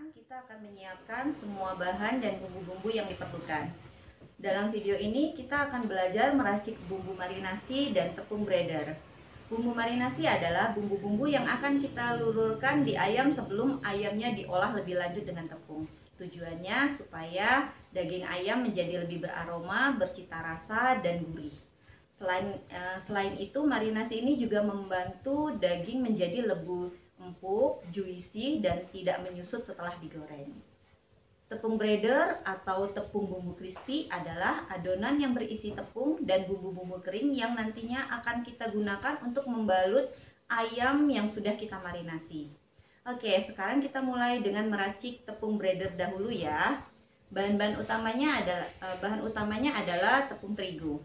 Sekarang kita akan menyiapkan semua bahan dan bumbu-bumbu yang diperlukan. Dalam video ini kita akan belajar meracik bumbu marinasi dan tepung breader. Bumbu marinasi adalah bumbu-bumbu yang akan kita lururkan di ayam sebelum ayamnya diolah lebih lanjut dengan tepung. Tujuannya supaya daging ayam menjadi lebih beraroma, bercita rasa, dan gurih. Selain itu, marinasi ini juga membantu daging menjadi lebih empuk, juicy, dan tidak menyusut setelah digoreng. Tepung breader atau tepung bumbu crispy adalah adonan yang berisi tepung dan bumbu-bumbu kering yang nantinya akan kita gunakan untuk membalut ayam yang sudah kita marinasi. Oke, sekarang kita mulai dengan meracik tepung breader dahulu ya. Bahan utamanya adalah tepung terigu.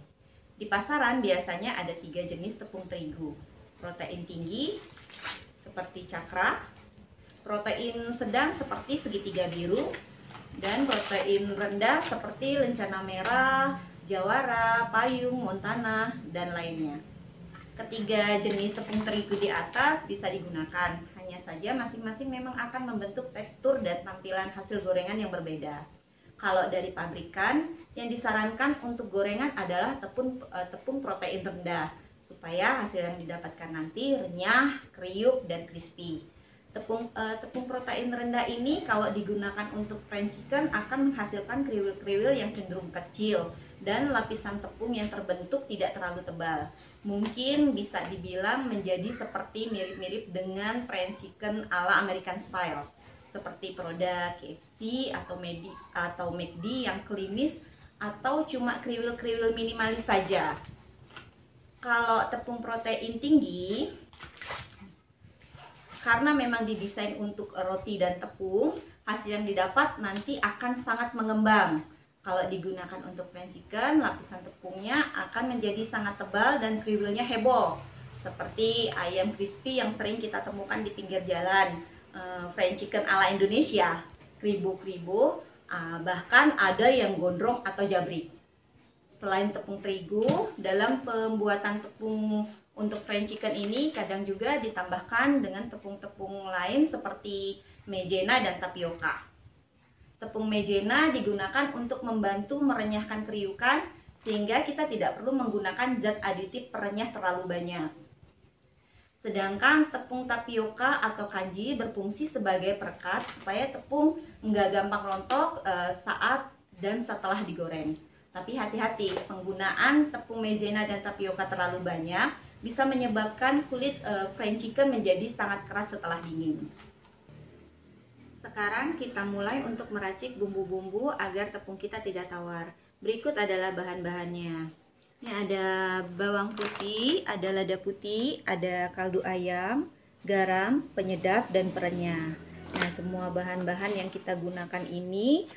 Di pasaran biasanya ada 3 jenis tepung terigu. Protein tinggi seperti cakra, protein sedang seperti segitiga biru, dan protein rendah seperti lencana merah, jawara, payung, montana, dan lainnya. Ketiga jenis tepung terigu di atas bisa digunakan, hanya saja masing-masing memang akan membentuk tekstur dan tampilan hasil gorengan yang berbeda. Kalau dari pabrikan, yang disarankan untuk gorengan adalah tepung protein rendah, supaya hasil yang didapatkan nanti renyah, kriuk, dan crispy. Tepung protein rendah ini kalau digunakan untuk French chicken akan menghasilkan kriwil-kriwil yang cenderung kecil dan lapisan tepung yang terbentuk tidak terlalu tebal. Mungkin bisa dibilang menjadi seperti mirip-mirip dengan French chicken ala American style, seperti produk KFC atau McD yang klimis atau cuma kriwil-kriwil minimalis saja. Kalau tepung protein tinggi, karena memang didesain untuk roti dan tepung, hasil yang didapat nanti akan sangat mengembang. Kalau digunakan untuk French chicken, lapisan tepungnya akan menjadi sangat tebal dan kriwilnya heboh, seperti ayam crispy yang sering kita temukan di pinggir jalan, French chicken ala Indonesia, kribo-kribo, bahkan ada yang gondrong atau jabrik. Selain tepung terigu, dalam pembuatan tepung untuk French chicken ini kadang juga ditambahkan dengan tepung-tepung lain seperti maizena dan tapioka. Tepung maizena digunakan untuk membantu merenyahkan kriukan sehingga kita tidak perlu menggunakan zat aditif perenyah terlalu banyak. Sedangkan tepung tapioka atau kanji berfungsi sebagai perekat supaya tepung nggak gampang rontok saat dan setelah digoreng. Tapi hati-hati, penggunaan tepung maizena dan tapioka terlalu banyak bisa menyebabkan kulit French chicken menjadi sangat keras setelah dingin. Sekarang kita mulai untuk meracik bumbu-bumbu agar tepung kita tidak tawar. Berikut adalah bahan-bahannya. Ini ada bawang putih, ada lada putih, ada kaldu ayam, garam, penyedap, dan perenyah. Nah, semua bahan-bahan yang kita gunakan ini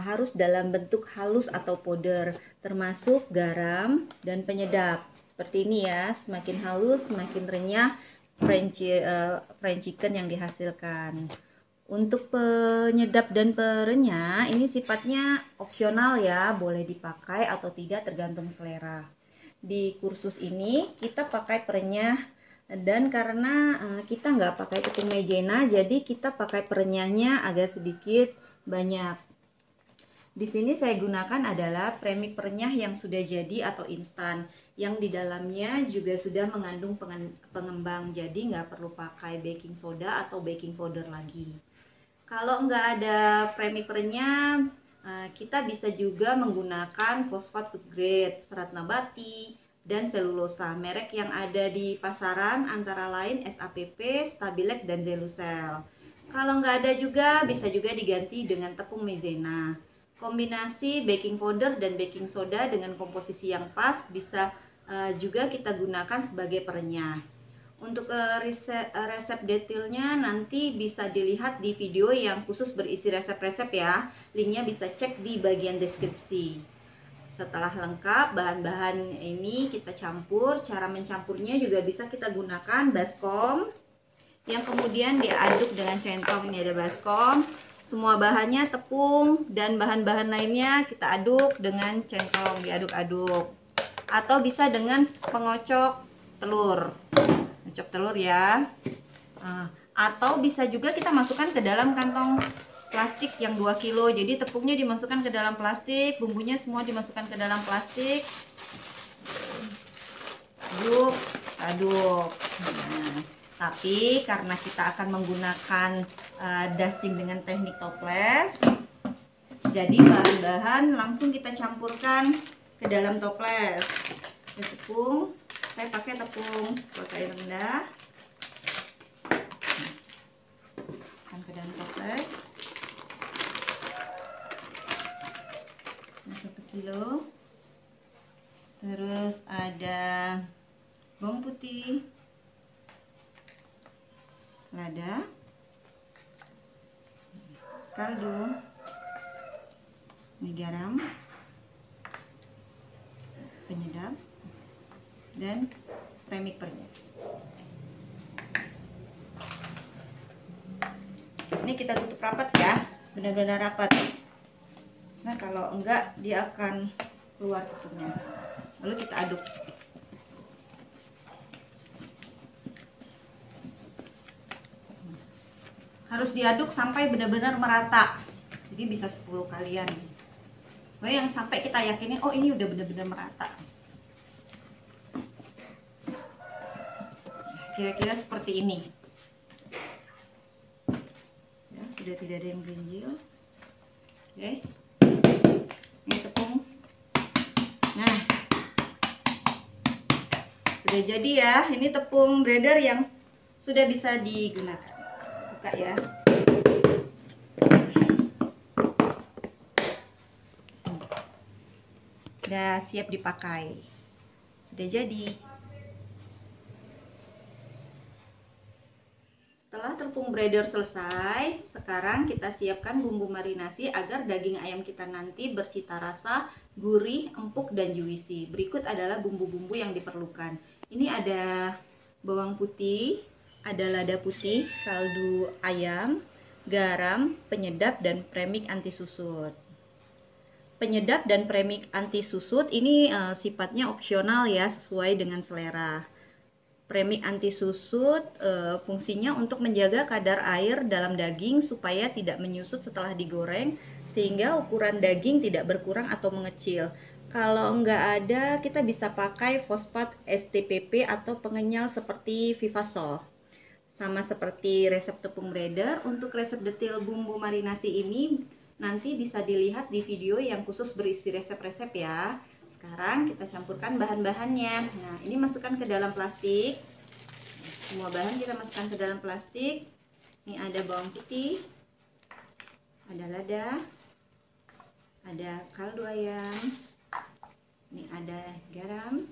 harus dalam bentuk halus atau powder, termasuk garam dan penyedap. Seperti ini ya, semakin halus, semakin renyah French chicken yang dihasilkan. Untuk penyedap dan perenyah, ini sifatnya opsional ya, boleh dipakai atau tidak tergantung selera. Di kursus ini kita pakai perenyah, dan karena kita nggak pakai tepung maizena, jadi kita pakai perenyahnya agak sedikit banyak. Di sini saya gunakan adalah premix perenyah yang sudah jadi atau instan, yang di dalamnya juga sudah mengandung pengembang, jadi nggak perlu pakai baking soda atau baking powder lagi. Kalau nggak ada premix perenyah, kita bisa juga menggunakan fosfat food grade, serat nabati, dan selulosa. Merek yang ada di pasaran antara lain SAPP, Stabilex, dan Zelucel. Kalau nggak ada juga, bisa juga diganti dengan tepung maizena. Kombinasi baking powder dan baking soda dengan komposisi yang pas bisa juga kita gunakan sebagai perenyah. Untuk resep detailnya nanti bisa dilihat di video yang khusus berisi resep-resep ya. Linknya bisa cek di bagian deskripsi. Setelah lengkap bahan-bahan ini kita campur. Cara mencampurnya juga bisa kita gunakan baskom yang kemudian diaduk dengan centong. Ini ada baskom. Semua bahannya tepung dan bahan-bahan lainnya kita aduk dengan centong, diaduk-aduk. Atau bisa dengan pengocok telur. Ngocok telur ya. Atau bisa juga kita masukkan ke dalam kantong plastik yang 2 kilo. Jadi tepungnya dimasukkan ke dalam plastik, bumbunya semua dimasukkan ke dalam plastik. Aduk. Nah, tapi karena kita akan menggunakan dusting dengan teknik toples, jadi bahan-bahan langsung kita campurkan ke dalam toples. Tepung, saya pakai tepung pakai rendah. Ke dalam toples. Nah, 1 kilo. Terus ada bawang putih, lada, kaldu, ini garam, penyedap, dan premixernya. Ini kita tutup rapat ya, benar-benar rapat. Nah, kalau enggak dia akan keluar tepungnya. Lalu kita aduk. Harus diaduk sampai benar-benar merata. Jadi bisa 10 kalian. Oh, yang sampai kita yakinin, oh ini udah benar-benar merata. Kira-kira seperti ini. Sudah tidak ada yang ganjil. Oke. Ini tepung. Nah, sudah jadi ya. Ini tepung breader yang sudah bisa digunakan. Buka ya. Sudah siap dipakai. Sudah jadi. Setelah tepung breader selesai, sekarang kita siapkan bumbu marinasi agar daging ayam kita nanti bercita rasa gurih, empuk, dan juicy. Berikut adalah bumbu-bumbu yang diperlukan. Ini ada bawang putih, ada lada putih, kaldu ayam, garam, penyedap, dan premix anti susut. Penyedap dan premix anti susut ini sifatnya opsional ya, sesuai dengan selera. Premix anti susut fungsinya untuk menjaga kadar air dalam daging supaya tidak menyusut setelah digoreng, sehingga ukuran daging tidak berkurang atau mengecil. Kalau nggak ada, kita bisa pakai fosfat STPP atau pengenyal seperti Vivasol. Sama seperti resep tepung breader, untuk resep detail bumbu marinasi ini nanti bisa dilihat di video yang khusus berisi resep-resep ya. Sekarang kita campurkan bahan-bahannya. Nah, ini masukkan ke dalam plastik. Semua bahan kita masukkan ke dalam plastik. Ini ada bawang putih, ada lada, ada kaldu ayam, ini ada garam,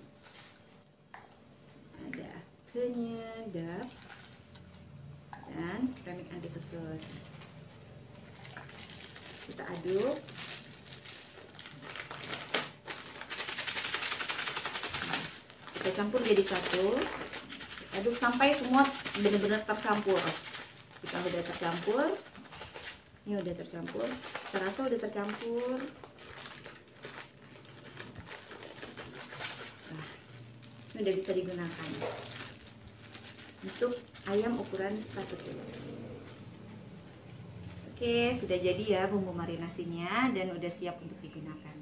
ada penyedap, dan premix anti susut. Kita aduk. Kita campur jadi satu. Aduk sampai semua benar-benar tercampur. Kita udah tercampur. Ini udah tercampur. Terasa udah tercampur. Nah, ini udah bisa digunakan untuk ayam ukuran 1 kilo. Oke, sudah jadi ya bumbu marinasinya dan udah siap untuk digunakan.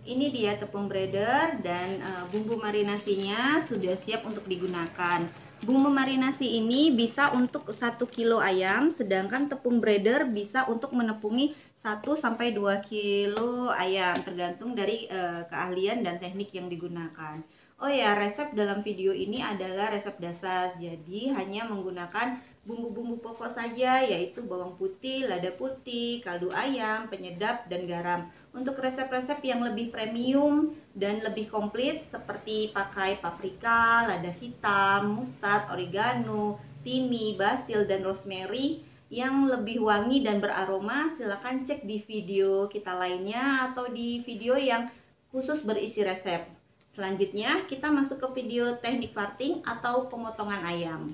Ini dia tepung breader dan bumbu marinasinya sudah siap untuk digunakan. Bumbu marinasi ini bisa untuk 1 kilo ayam, sedangkan tepung breader bisa untuk menepungi 1-2 kilo ayam, tergantung dari keahlian dan teknik yang digunakan. Oh ya, resep dalam video ini adalah resep dasar, jadi hanya menggunakan bumbu-bumbu pokok saja, yaitu bawang putih, lada putih, kaldu ayam, penyedap, dan garam. Untuk resep-resep yang lebih premium dan lebih komplit seperti pakai paprika, lada hitam, mustard, oregano, timi, basil, dan rosemary yang lebih wangi dan beraroma, silakan cek di video kita lainnya atau di video yang khusus berisi resep. Selanjutnya kita masuk ke video teknik parting atau pemotongan ayam.